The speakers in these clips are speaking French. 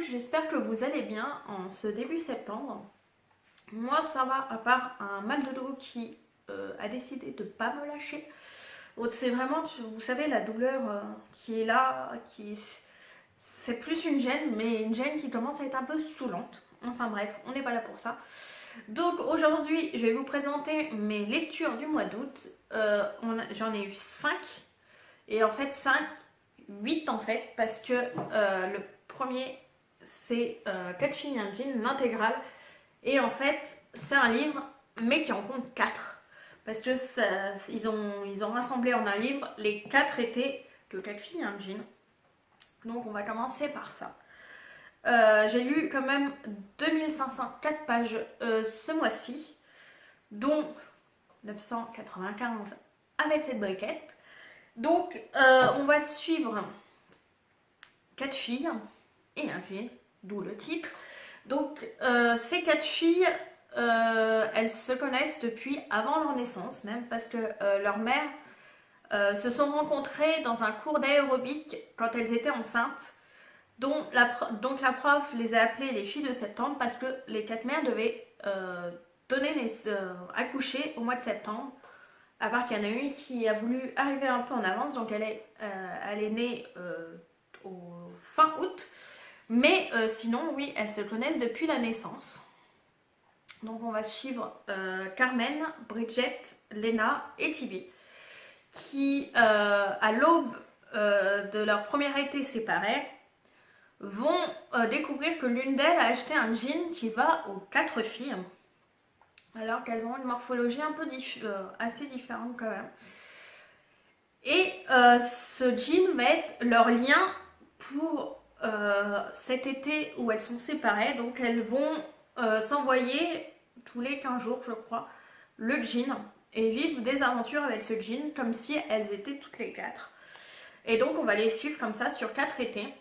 j'espère que vous allez bien en ce début septembre. Moi ça va, à part un mal de dos qui a décidé de pas me lâcher. Donc c'est vraiment, vous savez, la douleur qui est là, c'est plus une gêne, mais une gêne qui commence à être un peu saoulante. Enfin bref, on n'est pas là pour ça. Donc aujourd'hui, je vais vous présenter mes lectures du mois d'août. J'en ai eu 5. Et en fait 5, 8 en fait, parce que le premier c'est 4 filles et un jean, l'intégrale. Et en fait, c'est un livre, mais qui en compte 4. Parce que ils ont rassemblé en un livre, les 4 étaient de 4 filles et un jean. Donc on va commencer par ça. J'ai lu quand même 2504 pages ce mois-ci, dont 995 avec cette briquette. Donc on va suivre 4 filles et un jean, d'où le titre. Donc ces 4 filles, elles se connaissent depuis avant leur naissance même, parce que leurs mères se sont rencontrées dans un cours d'aérobic quand elles étaient enceintes. Donc la prof les a appelées les filles de septembre parce que les 4 mères devaient accoucher au mois de septembre. À part qu'il y en a une qui a voulu arriver un peu en avance, donc elle est née au fin août. Mais sinon, oui, elles se connaissent depuis la naissance. Donc on va suivre Carmen, Bridget, Lena et Tibi, qui, à l'aube de leur premier été séparés, vont découvrir que l'une d'elles a acheté un jean qui va aux 4 filles, alors qu'elles ont une morphologie un peu assez différente quand même. Et ce jean va être leur lien pour cet été où elles sont séparées. Donc elles vont s'envoyer tous les 15 jours, je crois, le jean et vivre des aventures avec ce jean comme si elles étaient toutes les 4. Et donc on va les suivre comme ça sur 4 étés.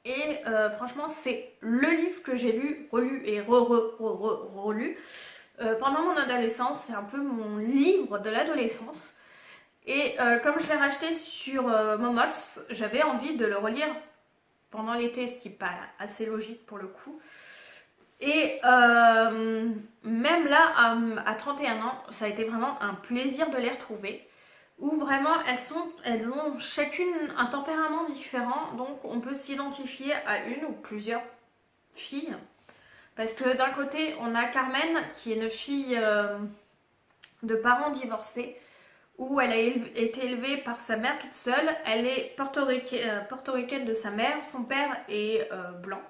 Et franchement, c'est le livre que j'ai lu, relu et relu pendant mon adolescence. C'est un peu mon livre de l'adolescence. Et comme je l'ai racheté sur Momox, j'avais envie de le relire pendant l'été, ce qui n'est pas assez logique pour le coup. Et même là, à 31 ans, ça a été vraiment un plaisir de les retrouver. Où vraiment elles ont chacune un tempérament différent, donc on peut s'identifier à une ou plusieurs filles. Parce que d'un côté, on a Carmen, qui est une fille de parents divorcés, où elle a été élevée par sa mère toute seule. Elle est portoricaine de sa mère, son père est blanc.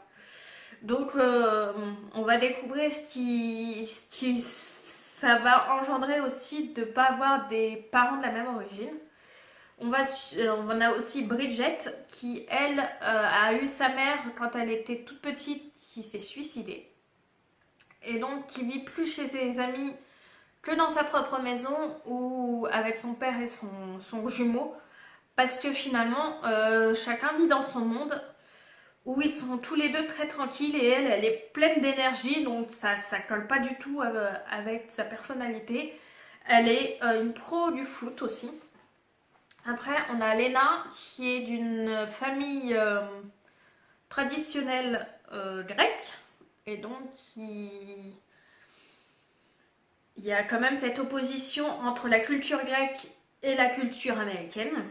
Donc on va découvrir ce qui ça va engendrer aussi de ne pas avoir des parents de la même origine. On a aussi Bridget qui, elle, a eu sa mère quand elle était toute petite qui s'est suicidée. Et donc qui vit plus chez ses amis que dans sa propre maison ou avec son père et son jumeau. Parce que finalement, chacun vit dans son monde où ils sont tous les deux très tranquilles et elle est pleine d'énergie, donc ça colle pas du tout avec sa personnalité. Elle est une pro du foot aussi. Après, on a Lena qui est d'une famille traditionnelle grecque et donc il y a quand même cette opposition entre la culture grecque et la culture américaine.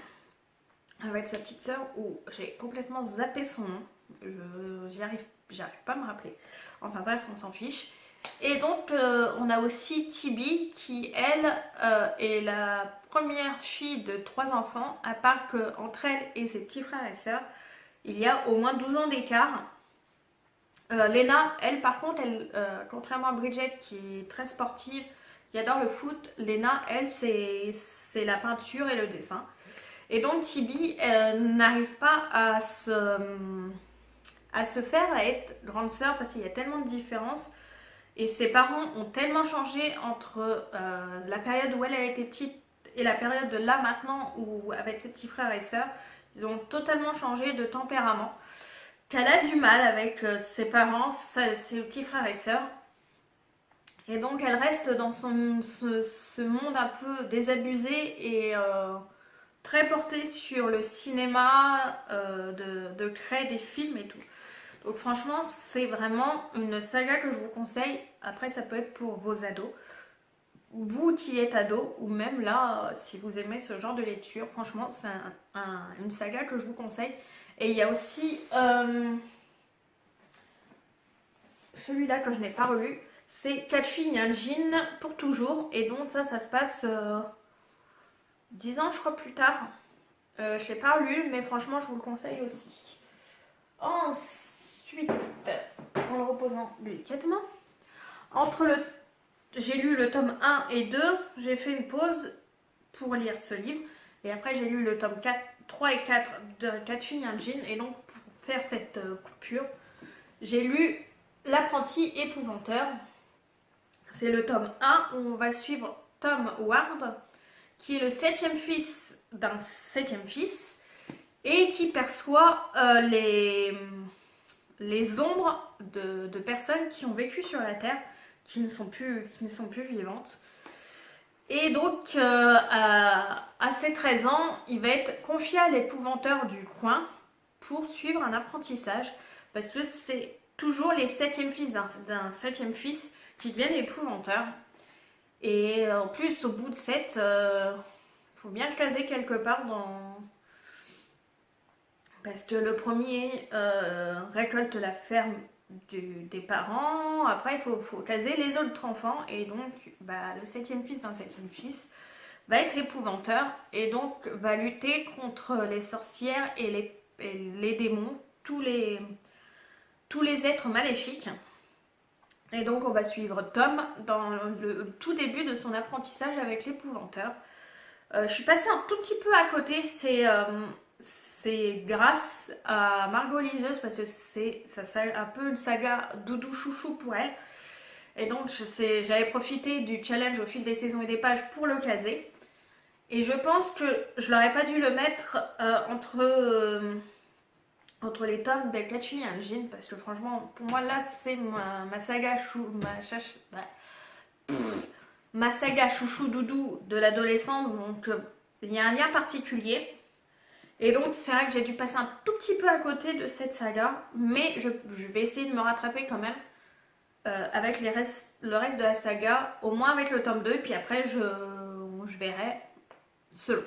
Avec sa petite sœur où j'ai complètement zappé son nom. J'arrive pas à me rappeler. Enfin bref, on s'en fiche. Et donc on a aussi Tibi qui, elle, est la première fille de 3 enfants, à part qu'entre elle et ses petits frères et sœurs, il y a au moins 12 ans d'écart. Lena, elle par contre, contrairement à Bridget qui est très sportive, qui adore le foot, Lena, elle, c'est la peinture et le dessin. Et donc Tibi n'arrive pas à se faire à être grande sœur parce qu'il y a tellement de différences et ses parents ont tellement changé entre la période où elle a été petite et la période de là maintenant où avec ses petits frères et sœurs, ils ont totalement changé de tempérament, qu'elle a du mal avec ses parents, ses petits frères et sœurs. Et donc elle reste dans ce monde un peu désabusé et très portée sur le cinéma, de créer des films et tout. Donc franchement, c'est vraiment une saga que je vous conseille. Après, ça peut être pour vos ados. Vous qui êtes ado, ou même là, si vous aimez ce genre de lecture, franchement, c'est une saga que je vous conseille. Et il y a aussi celui-là que je n'ai pas relu, c'est 4 filles et un jean pour toujours. Et donc ça se passe 10 ans, je crois, plus tard. Je ne l'ai pas lu, mais franchement, je vous le conseille aussi. Ensuite, en le reposant délicatement, j'ai lu le tome 1 et 2, j'ai fait une pause pour lire ce livre. Et après, j'ai lu le tome 4, 3 et 4 de 4 filles et un jean. Et donc, pour faire cette coupure, j'ai lu L'apprenti épouvanteur. C'est le tome 1 où on va suivre Tom Ward, qui est le 7e fils d'un 7e fils et qui perçoit les ombres de personnes qui ont vécu sur la Terre, qui ne sont plus vivantes. Et donc, à ses 13 ans, il va être confié à l'épouvanteur du coin pour suivre un apprentissage, parce que c'est toujours les 7e fils d'un 7e fils qui deviennent épouvanteurs. Et en plus, au bout de 7, faut bien le caser quelque part dans... Parce que le premier récolte la ferme des parents, après il faut caser les autres enfants, et donc le 7e fils d'un 7e fils va être épouvanteur, et donc va lutter contre les sorcières et les démons, tous les êtres maléfiques. Et donc on va suivre Tom dans le tout début de son apprentissage avec l'épouvanteur. Je suis passée un tout petit peu à côté, c'est grâce à Margot Liseuse, parce que c'est un peu une saga doudou chouchou pour elle. Et donc j'avais profité du challenge au fil des saisons et des pages pour le caser. Et je pense que je n'aurais pas dû le mettre entre les tomes de 4 filles et un jean, parce que franchement, pour moi là, c'est ma saga ma saga chouchou doudou de l'adolescence, donc il y a un lien particulier. Et donc c'est vrai que j'ai dû passer un tout petit peu à côté de cette saga, mais je vais essayer de me rattraper quand même avec le reste de la saga, au moins avec le tome 2, puis après je verrai selon.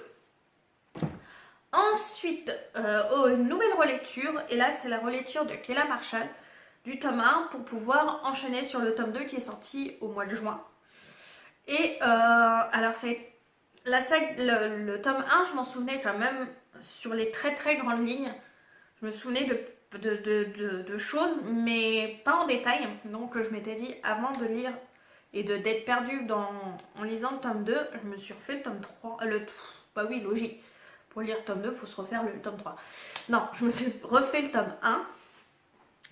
Ensuite, une nouvelle relecture, et là c'est la relecture de Kéla Marshall du tome 1 pour pouvoir enchaîner sur le tome 2 qui est sorti au mois de juin. Et alors c'est le tome 1, je m'en souvenais quand même sur les très très grandes lignes. Je me souvenais de choses, mais pas en détail. Donc je m'étais dit, avant de lire et d'être perdue en lisant le tome 2, je me suis refait le tome 3. Bah oui, logique. Pour lire le tome 2, il faut se refaire le tome 3. Non, je me suis refait le tome 1.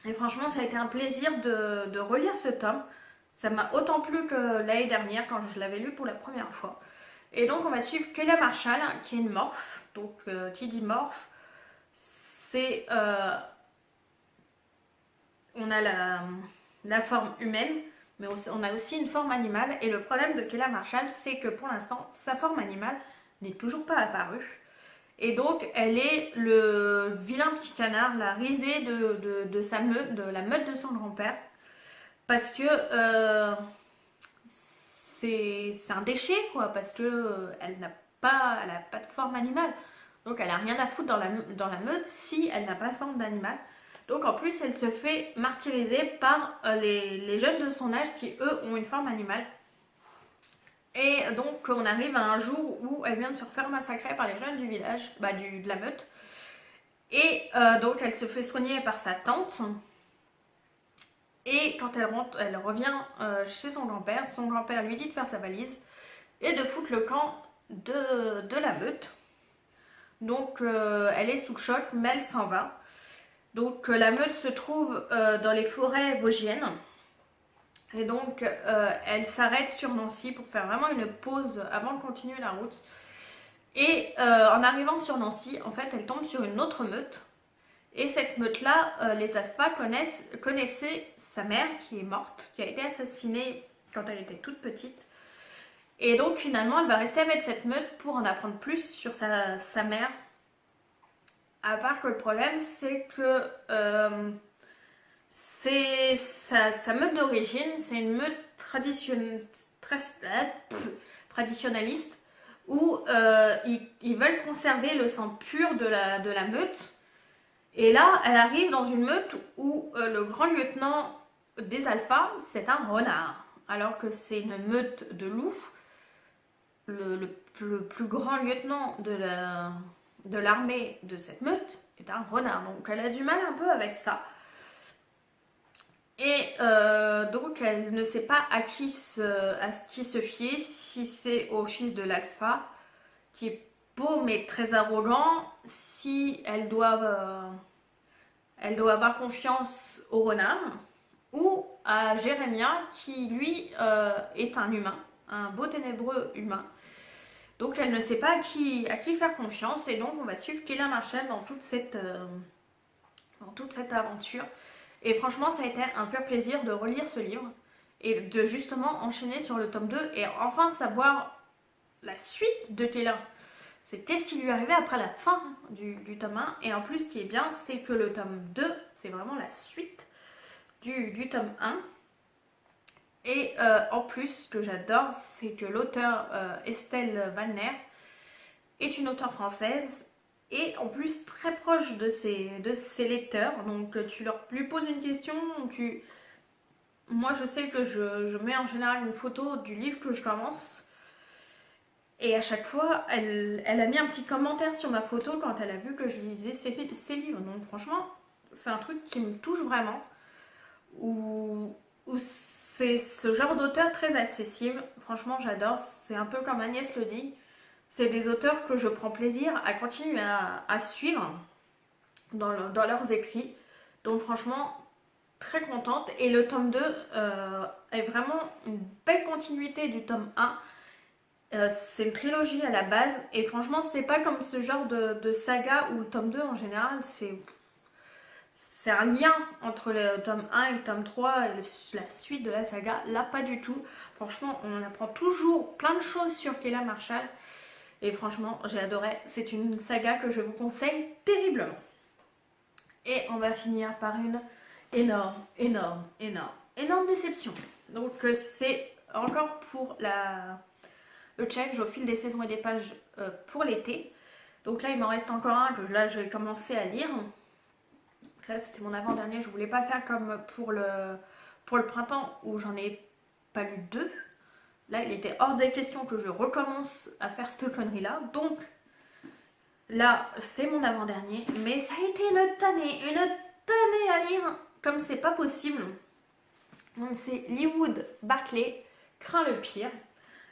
Et franchement, ça a été un plaisir de relire ce tome. Ça m'a autant plu que l'année dernière quand je l'avais lu pour la première fois. Et donc on va suivre Kéla Marshall, qui est une morphe. Donc qui dit morphe, c'est... on a la forme humaine, mais on a aussi une forme animale. Et le problème de Kéla Marshall, c'est que pour l'instant, sa forme animale n'est toujours pas apparue. Et donc elle est le vilain petit canard, la risée de sa meute, de la meute de son grand-père. Parce que c'est un déchet, quoi, parce que elle n'a pas de forme animale. Donc elle n'a rien à foutre dans la meute si elle n'a pas de forme d'animal. Donc en plus elle se fait martyriser par les jeunes de son âge qui eux ont une forme animale. Et donc on arrive à un jour où elle vient de se refaire massacrer par les jeunes du village, de la meute. Et donc elle se fait soigner par sa tante. Et quand elle revient chez son grand-père lui dit de faire sa valise et de foutre le camp de la meute. Donc elle est sous le choc, mais elle s'en va. Donc la meute se trouve dans les forêts vosgiennes. Et donc elle s'arrête sur Nancy pour faire vraiment une pause avant de continuer la route. Et en arrivant sur Nancy, en fait, elle tombe sur une autre meute. Et cette meute-là, les Alphas connaissaient sa mère qui est morte, qui a été assassinée quand elle était toute petite. Et donc finalement, elle va rester avec cette meute pour en apprendre plus sur sa mère. À part que le problème, c'est que c'est sa meute d'origine, c'est une meute traditionnaliste où ils veulent conserver le sang pur de la meute. Et là, elle arrive dans une meute où le grand lieutenant des alphas, c'est un renard. Alors que c'est une meute de loups. Le plus grand lieutenant de l'armée de cette meute est un renard. Donc elle a du mal un peu avec ça. Et donc elle ne sait pas à qui se fier, si c'est au fils de l'alpha, qui est beau mais très arrogant, si elle doit avoir confiance au renard, ou à Jérémia, qui lui est un humain, un beau ténébreux humain. Donc elle ne sait pas à qui faire confiance, et donc on va suivre Kayla Marshall dans toute cette aventure. Et franchement, ça a été un pur plaisir de relire ce livre et de justement enchaîner sur le tome 2 et enfin savoir la suite de Kayla. C'est qu'est-ce qui lui est arrivé après la fin du tome 1. Et en plus, ce qui est bien, c'est que le tome 2, c'est vraiment la suite du tome 1. Et en plus, ce que j'adore, c'est que l'auteur Estelle Wallner est une auteure française et en plus très proche de ses lecteurs. Donc tu lui poses une question, moi je sais que je mets en général une photo du livre que je commence. Et à chaque fois, elle a mis un petit commentaire sur ma photo quand elle a vu que je lisais ses livres. Donc franchement, c'est un truc qui me touche vraiment. Où c'est ce genre d'auteur très accessible. Franchement, j'adore. C'est un peu comme Agnès le dit. C'est des auteurs que je prends plaisir à continuer à suivre dans leurs écrits. Donc franchement, très contente. Et le tome 2 est vraiment une belle continuité du tome 1. C'est une trilogie à la base. Et franchement, c'est pas comme ce genre de saga où le tome 2 en général, c'est un lien entre le tome 1 et le tome 3 et la suite de la saga. Là, pas du tout. Franchement, on apprend toujours plein de choses sur Kayla Marshall. Et franchement, j'ai adoré. C'est une saga que je vous conseille terriblement. Et on va finir par une énorme déception. Donc c'est encore pour le challenge au fil des saisons et des pages pour l'été. Donc là, il m'en reste encore un que là, j'ai commencé à lire. Là, c'était mon avant-dernier. Je voulais pas faire comme pour le printemps où j'en ai pas lu 2. Là, il était hors des questions que je recommence à faire cette connerie-là. Donc, là, c'est mon avant-dernier. Mais ça a été une tannée à lire comme c'est pas possible. Donc, c'est Lee Wood Barclay, Crains le pire.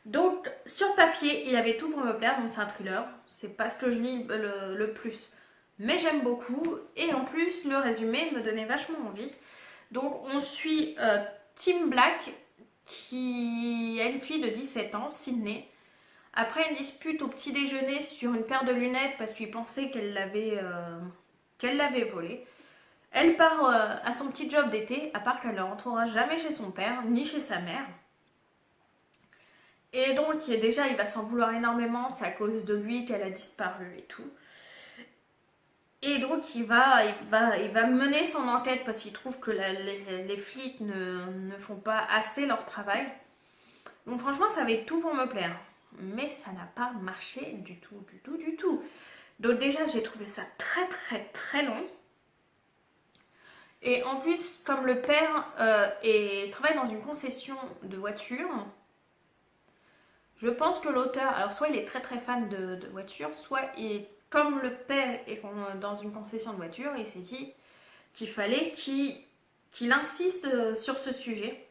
Donc, sur papier, il avait tout pour me plaire. Donc, c'est un thriller. C'est pas ce que je lis le plus. Mais j'aime beaucoup. Et en plus, le résumé me donnait vachement envie. Donc, on suit Tim Black, qui a une fille de 17 ans, Sydney. Après une dispute au petit déjeuner sur une paire de lunettes parce qu'il pensait qu'elle l'avait volée, elle part à son petit job d'été, à part qu'elle ne rentrera jamais chez son père, ni chez sa mère. Et donc déjà il va s'en vouloir énormément, c'est à cause de lui qu'elle a disparu et tout. Et donc il va mener son enquête parce qu'il trouve que les flics ne font pas assez leur travail. Donc franchement ça avait tout pour me plaire. Mais ça n'a pas marché du tout. Donc déjà j'ai trouvé ça très long. Et en plus comme le père travaille dans une concession de voitures, je pense que l'auteur, alors soit il est très fan de voitures, soit comme le père est dans une concession de voitures, il s'est dit qu'il fallait qu'il insiste sur ce sujet.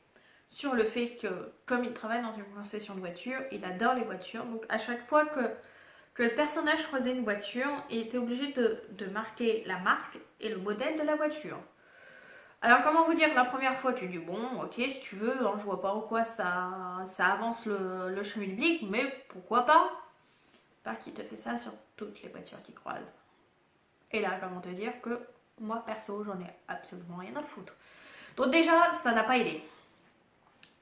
Sur le fait que, comme il travaille dans une concession de voitures, il adore les voitures. Donc à chaque fois que le personnage croisait une voiture, il était obligé de marquer la marque et le modèle de la voiture. Alors comment vous dire, la première fois tu dis bon ok si tu veux, hein, je vois pas en quoi ça avance le schmilblick, mais pourquoi pas. Pas qu'il te fait ça sur toutes les voitures qu'il croise. Et là comment te dire que moi perso j'en ai absolument rien à foutre. Donc déjà ça n'a pas aidé.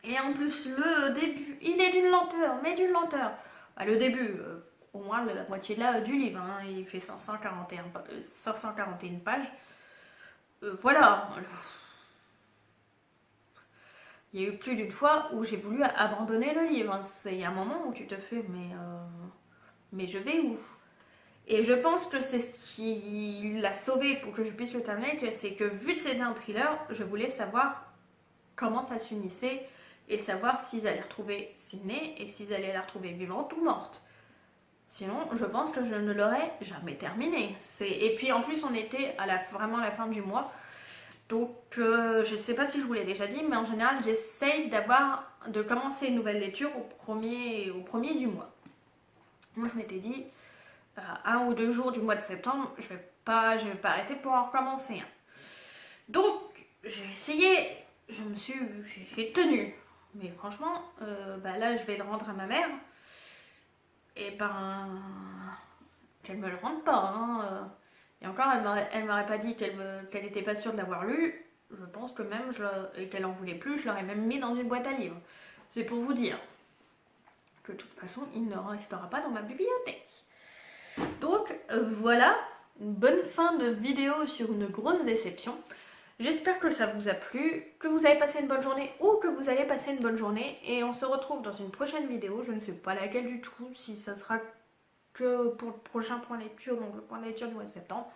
Et en plus, le début, il est d'une lenteur, mais d'une lenteur. Bah, le début, au moins la moitié là, du livre, hein, il fait 541 pages. Voilà. Il y a eu plus d'une fois où j'ai voulu abandonner le livre. C'est un moment où tu te fais, mais je vais où? Et je pense que c'est ce qui l'a sauvé pour que je puisse le terminer, c'est que vu que c'était un thriller, je voulais savoir comment ça se finissait et savoir s'ils allaient retrouver Sydney et s'ils allaient la retrouver vivante ou morte. Sinon, je pense que je ne l'aurais jamais terminé. Et puis en plus, on était vraiment à la fin du mois. Donc, je ne sais pas si je vous l'ai déjà dit, mais en général, j'essaye de commencer une nouvelle lecture au premier du mois. Moi, je m'étais dit, 1 ou 2 jours du mois de septembre, je vais pas arrêter pour en recommencer un. Donc, j'ai essayé, j'ai tenu. Mais franchement, là, je vais le rendre à ma mère. Et qu'elle me le rende pas. Hein. Et encore, elle m'aurait pas dit qu'elle était pas sûre de l'avoir lu. Je pense que même, et qu'elle en voulait plus, je l'aurais même mis dans une boîte à livres. C'est pour vous dire que de toute façon, il ne restera pas dans ma bibliothèque. Donc voilà, une bonne fin de vidéo sur une grosse déception. J'espère que ça vous a plu, que vous avez passé une bonne journée ou que vous allez passer une bonne journée. Et on se retrouve dans une prochaine vidéo, je ne sais pas laquelle du tout, si ça sera que pour le prochain point lecture, donc le point lecture du mois de septembre.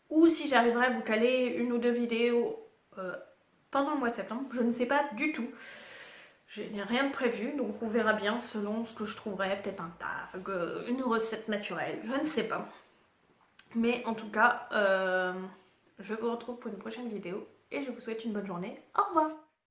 Ou si j'arriverai à vous caler 1 ou 2 vidéos pendant le mois de septembre, je ne sais pas du tout. Je n'ai rien de prévu, donc on verra bien selon ce que je trouverai, peut-être un tag, une recette naturelle, je ne sais pas. Mais en tout cas, je vous retrouve pour une prochaine vidéo et je vous souhaite une bonne journée. Au revoir!